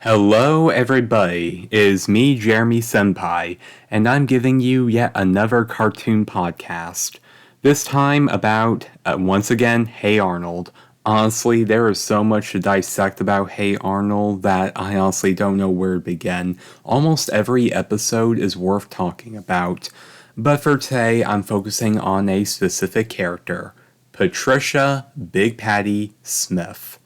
Hello everybody, it is me, Jeremy Senpai, and I'm giving you yet another cartoon podcast. This time about, once again, Hey Arnold. Honestly, there is so much to dissect about Hey Arnold that I honestly don't know where to begin. Almost every episode is worth talking about. But for today, I'm focusing on a specific character, Patricia Big Patty Smith.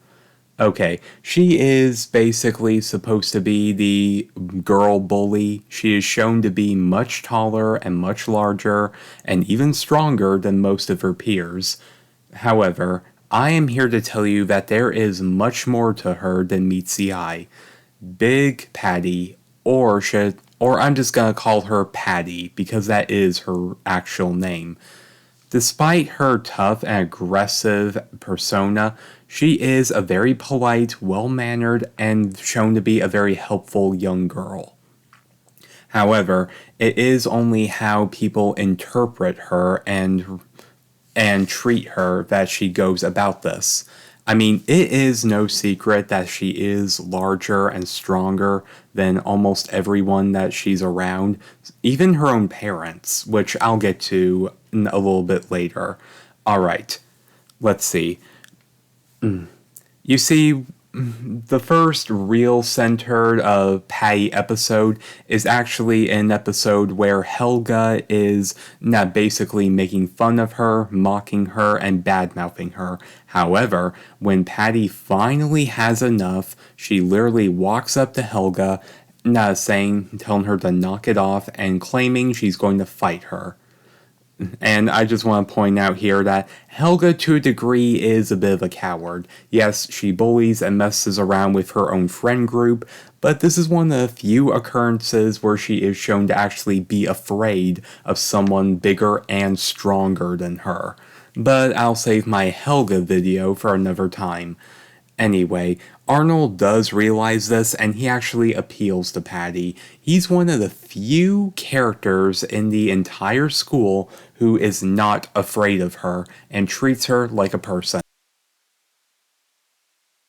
Okay, she is basically supposed to be the girl bully. She is shown to be much taller and much larger and even stronger than most of her peers. However, I am here to tell you that there is much more to her than meets the eye. Big Patty, or I'm just gonna call her Patty because that is her actual name. Despite her tough and aggressive persona, she is a very polite, well mannered, and shown to be a very helpful young girl. However, it is only how people interpret her and treat her that she goes about this. I mean, it is no secret that she is larger and stronger than almost everyone that she's around, even her own parents, which I'll get to a little bit later. Alright, let's see. You see, the first real centered Patty episode is actually an episode where Helga is not basically making fun of her, mocking her, and bad-mouthing her. However, when Patty finally has enough, she literally walks up to Helga, telling her to knock it off, and claiming she's going to fight her. And I just want to point out here that Helga, to a degree, is a bit of a coward. Yes, she bullies and messes around with her own friend group, but this is one of the few occurrences where she is shown to actually be afraid of someone bigger and stronger than her. But I'll save my Helga video for another time. Anyway, Arnold does realize this and he actually appeals to Patty. He's one of the few characters in the entire school who is not afraid of her and treats her like a person.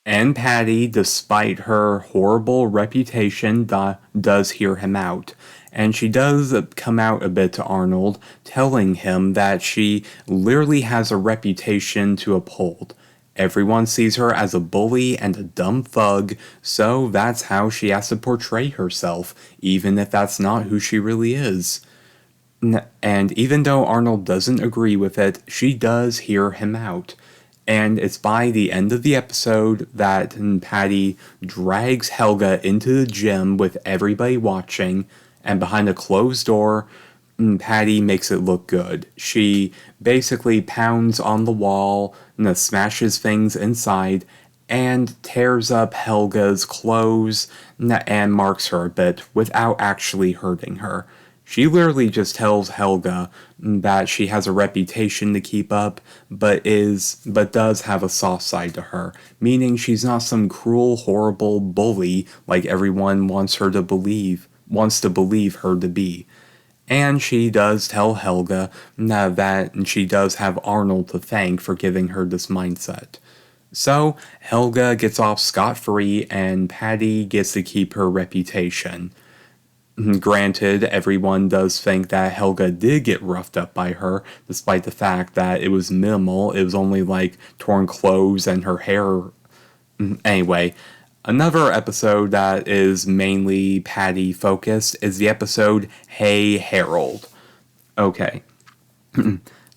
And Patty, despite her horrible reputation, does hear him out. And she does come out a bit to Arnold, telling him that she literally has a reputation to uphold. Everyone sees her as a bully and a dumb thug, so that's how she has to portray herself, even if that's not who she really is. And even though Arnold doesn't agree with it, she does hear him out. And it's by the end of the episode that Patty drags Helga into the gym with everybody watching, and behind a closed door, Patty makes it look good. She basically pounds on the wall, smashes things inside, and tears up Helga's clothes and marks her a bit without actually hurting her. She literally just tells Helga that she has a reputation to keep up, but does have a soft side to her, meaning she's not some cruel, horrible bully like everyone wants to believe her to be. And she does tell Helga that she does have Arnold to thank for giving her this mindset. So, Helga gets off scot-free and Patty gets to keep her reputation. Granted, everyone does think that Helga did get roughed up by her, despite the fact that it was minimal. It was only like torn clothes and her hair. Anyway, another episode that is mainly Patty focused is the episode Hey Harold. Okay.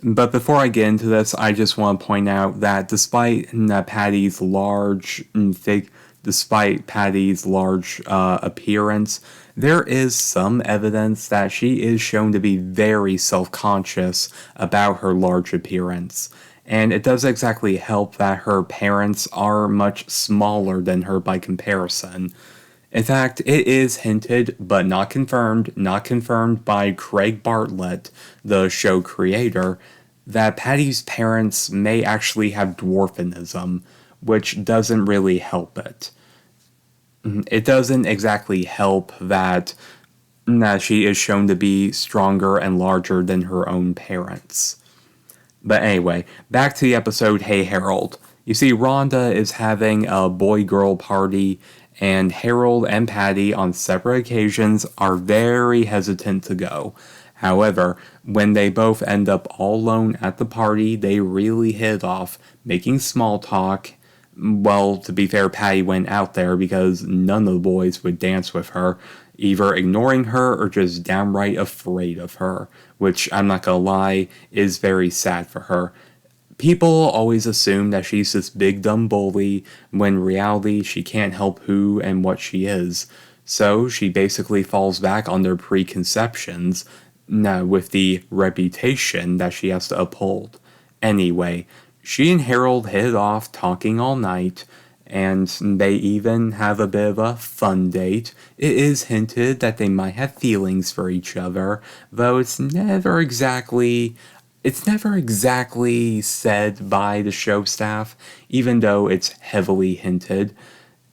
But before I get into this, I just want to point out that despite Patty's large appearance, there is some evidence that she is shown to be very self-conscious about her large appearance. And it does exactly help that her parents are much smaller than her by comparison. In fact, it is hinted, but not confirmed by Craig Bartlett, the show creator, that Patty's parents may actually have dwarfism, which doesn't really help it. It doesn't exactly help that she is shown to be stronger and larger than her own parents. But anyway, back to the episode Hey Harold. You see, Rhonda is having a boy-girl party, and Harold and Patty on separate occasions are very hesitant to go. However, when they both end up all alone at the party, they really hit it off, making small talk. Well, to be fair, Patty went out there because none of the boys would dance with her, either ignoring her or just downright afraid of her, which I'm not gonna lie, is very sad for her. People always assume that she's this big dumb bully, when in reality she can't help who and what she is. So she basically falls back on their preconceptions, now with the reputation that she has to uphold. Anyway, she and Harold hit it off talking all night, and they even have a bit of a fun date. It is hinted that they might have feelings for each other, though it's never exactly said by the show staff, even though it's heavily hinted.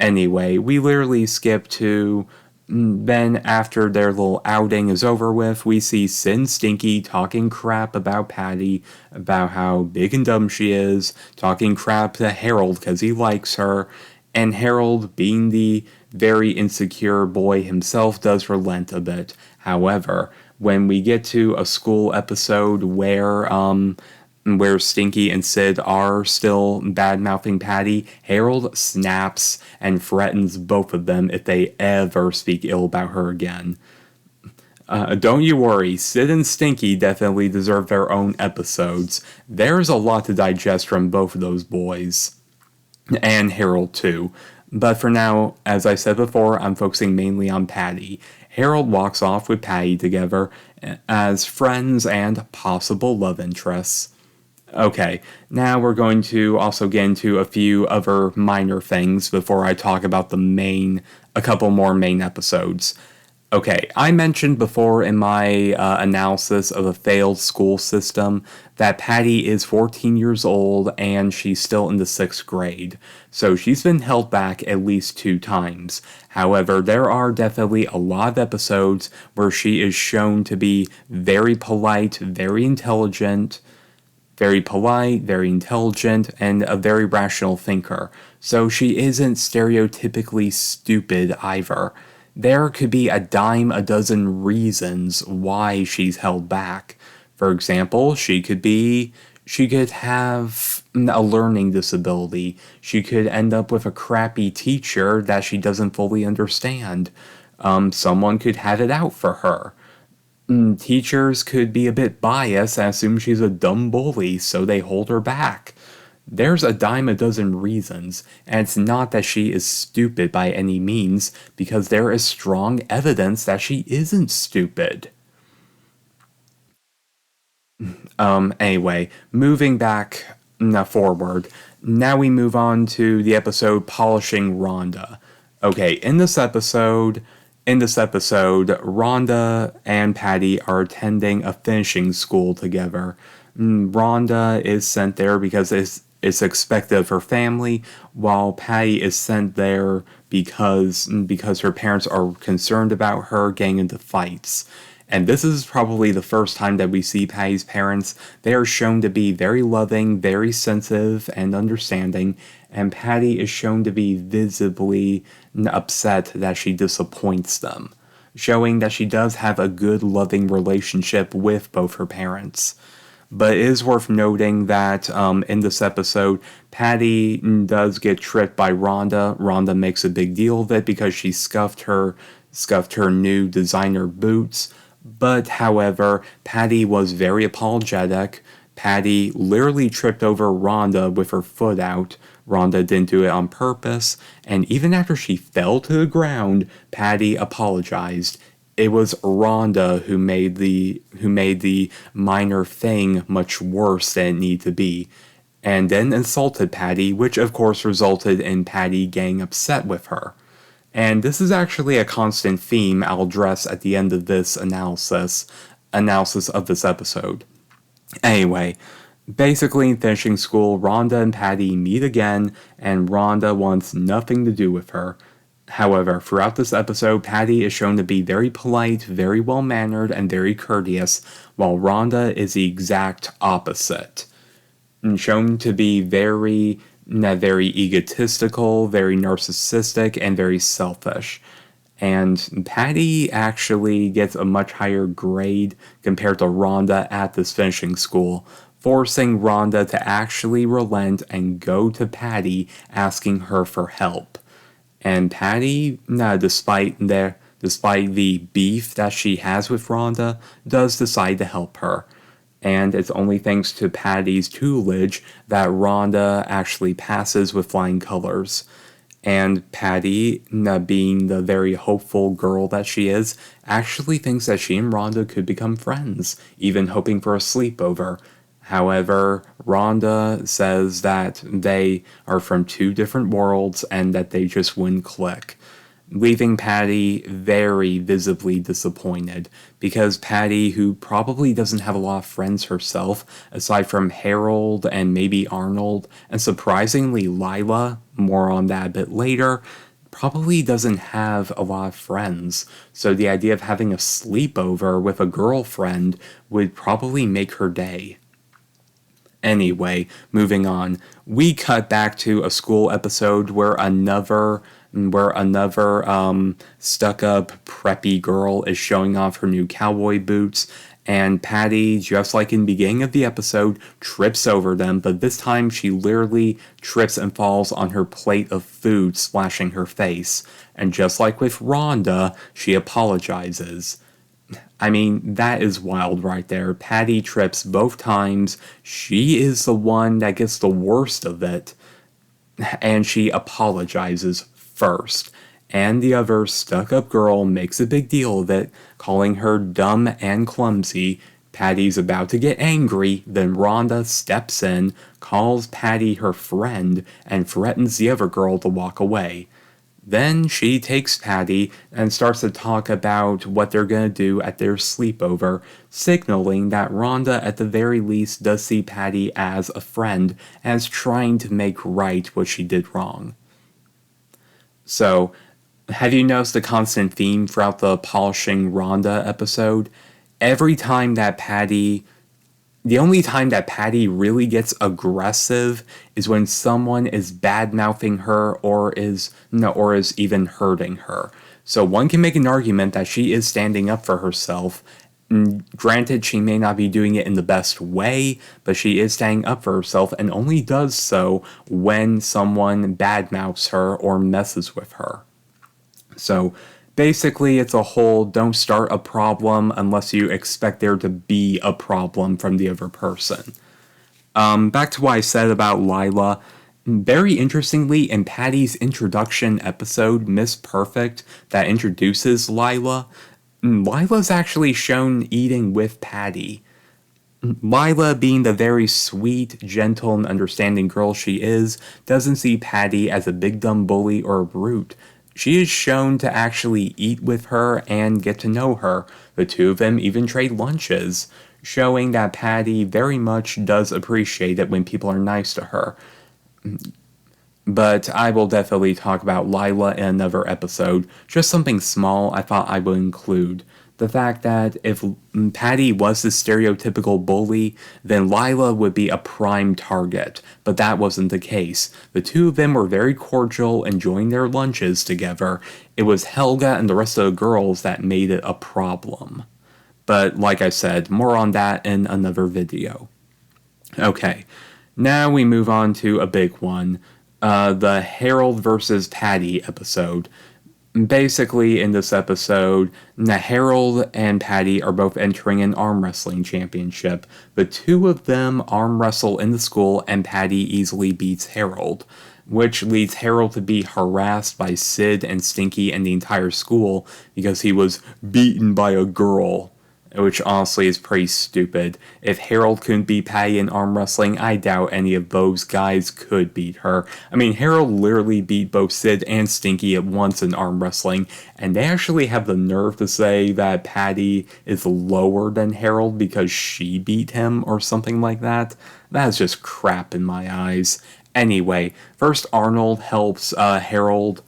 Anyway, we literally skip to then after their little outing is over with, we see Sin Stinky talking crap about Patty, about how big and dumb she is, talking crap to Harold because he likes her, and Harold, being the very insecure boy himself, does relent a bit. However, when we get to a school episode where Stinky and Sid are still bad-mouthing Patty, Harold snaps and threatens both of them if they ever speak ill about her again. Don't you worry, Sid and Stinky definitely deserve their own episodes. There's a lot to digest from both of those boys. And Harold too. But for now, as I said before, I'm focusing mainly on Patty. Harold walks off with Patty together as friends and possible love interests. Okay, now we're going to also get into a few other minor things before I talk about a couple more main episodes. Okay, I mentioned before in my analysis of a failed school system that Patty is 14 years old and she's still in the 6th grade, so she's been held back at least 2 times. However, there are definitely a lot of episodes where she is shown to be very polite, very intelligent, and a very rational thinker, so she isn't stereotypically stupid either. There could be a dime a dozen reasons why she's held back. For example, she could have a learning disability. She could end up with a crappy teacher that she doesn't fully understand. Someone could have it out for her. Teachers could be a bit biased and assume she's a dumb bully, so they hold her back. There's a dime a dozen reasons, and it's not that she is stupid by any means, because there is strong evidence that she isn't stupid. Anyway, moving back forward, now we move on to the episode Polishing Rhonda. Okay, in this episode, Rhonda and Patty are attending a finishing school together. Rhonda is sent there because it's expected of her family, while Patty is sent there because her parents are concerned about her getting into fights. And this is probably the first time that we see Patty's parents. They are shown to be very loving, very sensitive, and understanding, and Patty is shown to be visibly upset that she disappoints them, showing that she does have a good, loving relationship with both her parents. But it is worth noting that in this episode, Patty does get tricked by Rhonda. Rhonda makes a big deal of it because she scuffed her new designer boots. But however, Patty was very apologetic. Patty literally tripped over Rhonda with her foot out. Rhonda didn't do it on purpose, and even after she fell to the ground, Patty apologized. It was Rhonda who made the minor thing much worse than it needed to be, and then insulted Patty, which of course resulted in Patty getting upset with her. And this is actually a constant theme I'll address at the end of this analysis of this episode. Anyway, basically in finishing school, Rhonda and Patty meet again, and Rhonda wants nothing to do with her. However, throughout this episode, Patty is shown to be very polite, very well-mannered, and very courteous, while Rhonda is the exact opposite. And shown to be very, very egotistical, very narcissistic, and very selfish. And Patty actually gets a much higher grade compared to Rhonda at this finishing school, forcing Rhonda to actually relent and go to Patty asking her for help. And Patty, despite the beef that she has with Rhonda, does decide to help her. And it's only thanks to Patty's tutelage that Rhonda actually passes with flying colors. And Patty, being the very hopeful girl that she is, actually thinks that she and Rhonda could become friends, even hoping for a sleepover. However, Rhonda says that they are from two different worlds and that they just wouldn't click, leaving Patty very visibly disappointed, because Patty, who probably doesn't have a lot of friends herself, aside from Harold and maybe Arnold, and surprisingly Lila, more on that a bit later, probably doesn't have a lot of friends. So the idea of having a sleepover with a girlfriend would probably make her day. Anyway, moving on, we cut back to a school episode where another stuck-up preppy girl is showing off her new cowboy boots, and Patty, just like in the beginning of the episode, trips over them, but this time she literally trips and falls on her plate of food, splashing her face. And just like with Rhonda, she apologizes. I mean, that is wild right there. Patty trips both times. She is the one that gets the worst of it, and she apologizes first. And the other stuck-up girl makes a big deal of it, calling her dumb and clumsy. Patty's about to get angry, then Rhonda steps in, calls Patty her friend, and threatens the other girl to walk away. Then she takes Patty and starts to talk about what they're going to do at their sleepover, signaling that Rhonda at the very least does see Patty as a friend, as trying to make right what she did wrong. So, have you noticed the constant theme throughout the Polishing Rhonda episode? Every time that Patty The only time that Patty really gets aggressive is when someone is bad-mouthing her or is even hurting her. So one can make an argument that she is standing up for herself. Granted, she may not be doing it in the best way, but she is standing up for herself and only does so when someone badmouths her or messes with her. So basically, it's a whole don't start a problem unless you expect there to be a problem from the other person. Back to what I said about Lila. Very interestingly, in Patty's introduction episode, Miss Perfect, that introduces Lila, Lila's actually shown eating with Patty. Lila, being the very sweet, gentle, and understanding girl she is, doesn't see Patty as a big dumb bully or a brute. She is shown to actually eat with her and get to know her. The two of them even trade lunches, showing that Patty very much does appreciate it when people are nice to her. But I will definitely talk about Lila in another episode. Just something small I thought I would include. The fact that if Patty was the stereotypical bully, then Lila would be a prime target, but that wasn't the case. The two of them were very cordial, enjoying their lunches together. It was Helga and the rest of the girls that made it a problem. But like I said, more on that in another video. Okay, now we move on to a big one, the Harold versus Patty episode. Basically, in this episode, Harold and Patty are both entering an arm wrestling championship. The two of them arm wrestle in the school, and Patty easily beats Harold, which leads Harold to be harassed by Sid and Stinky and the entire school because he was beaten by a girl, which honestly is pretty stupid. If Harold couldn't beat Patty in arm wrestling, I doubt any of those guys could beat her. I mean, Harold literally beat both Sid and Stinky at once in arm wrestling, and they actually have the nerve to say that Patty is lower than Harold because she beat him or something like that. That is just crap in my eyes. Anyway, first Arnold helps Harold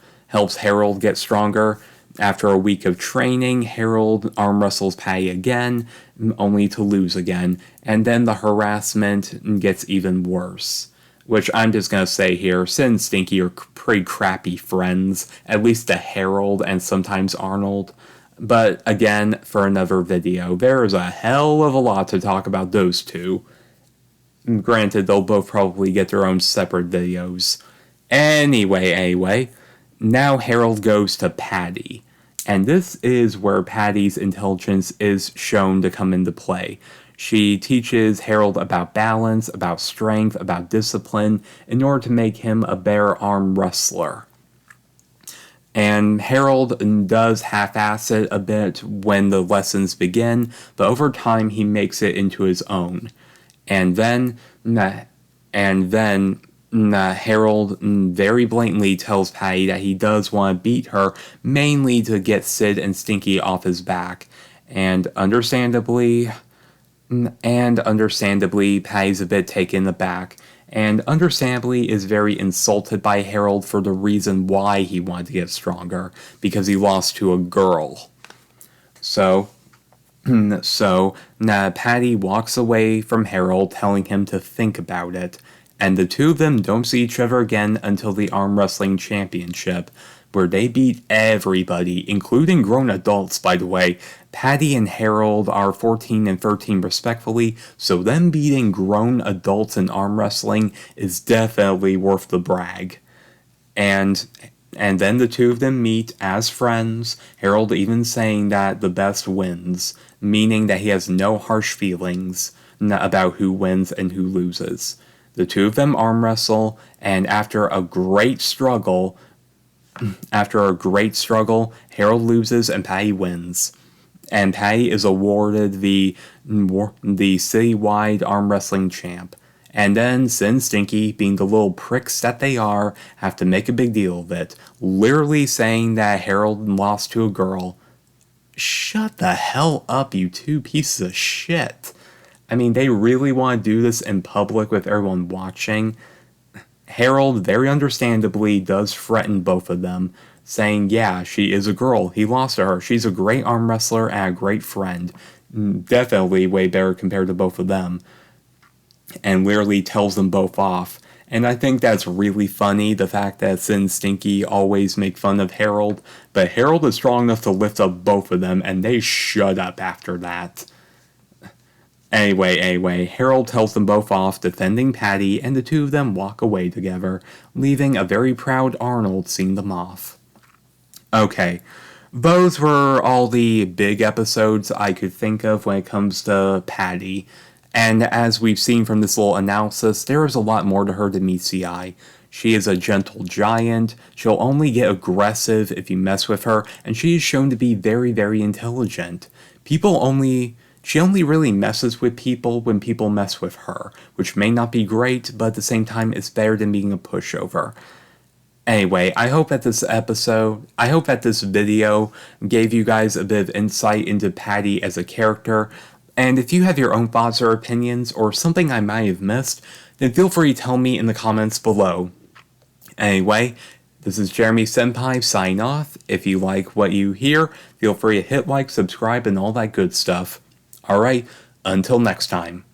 get stronger. After a week of training, Harold arm wrestles Patty again, only to lose again, and then the harassment gets even worse. which I'm just gonna say here, Sid and Stinky are pretty crappy friends, at least to Harold and sometimes Arnold. But again, for another video, there is a hell of a lot to talk about those two. Granted, they'll both probably get their own separate videos. Anyway, now Harold goes to Patty. And this is where Patty's intelligence is shown to come into play. She teaches Harold about balance, about strength, about discipline, in order to make him a better arm wrestler. And Harold does half-ass it a bit when the lessons begin, but over time he makes it into his own. And then Harold very blatantly tells Patty that he does want to beat her, mainly to get Sid and Stinky off his back. And understandably, Patty's a bit taken aback, and understandably is very insulted by Harold for the reason why he wanted to get stronger, because he lost to a girl. So Patty walks away from Harold, telling him to think about it, and the two of them don't see each other again until the Arm Wrestling Championship, where they beat everybody, including grown adults, by the way. Patty and Harold are 14 and 13 respectively, so them beating grown adults in arm wrestling is definitely worth the brag. And then the two of them meet as friends, Harold even saying that the best wins, meaning that he has no harsh feelings about who wins and who loses. The two of them arm wrestle, and after a great struggle, Harold loses and Patty wins. And Patty is awarded the citywide arm wrestling champ. And then Sid and Stinky, being the little pricks that they are, have to make a big deal of it, literally saying that Harold lost to a girl. Shut the hell up, you two pieces of shit. I mean, they really want to do this in public with everyone watching. Harold, very understandably, does threaten both of them, saying, yeah, she is a girl, he lost to her, she's a great arm wrestler and a great friend. Definitely way better compared to both of them. And literally tells them both off. And I think that's really funny, the fact that Sid and Stinky always make fun of Harold, but Harold is strong enough to lift up both of them, and they shut up after that. Anyway, Harold tells them both off, defending Patty, and the two of them walk away together, leaving a very proud Arnold seeing them off. Okay, those were all the big episodes I could think of when it comes to Patty, and as we've seen from this little analysis, there is a lot more to her than meets the eye. She is a gentle giant, she'll only get aggressive if you mess with her, and she is shown to be very, very intelligent. She only really messes with people when people mess with her, which may not be great, but at the same time it's better than being a pushover. Anyway, I hope that this video gave you guys a bit of insight into Patty as a character, and if you have your own thoughts or opinions, or something I might have missed, then feel free to tell me in the comments below. Anyway, this is Jeremy Senpai signing off. If you like what you hear, feel free to hit like, subscribe, and all that good stuff. Alright, until next time.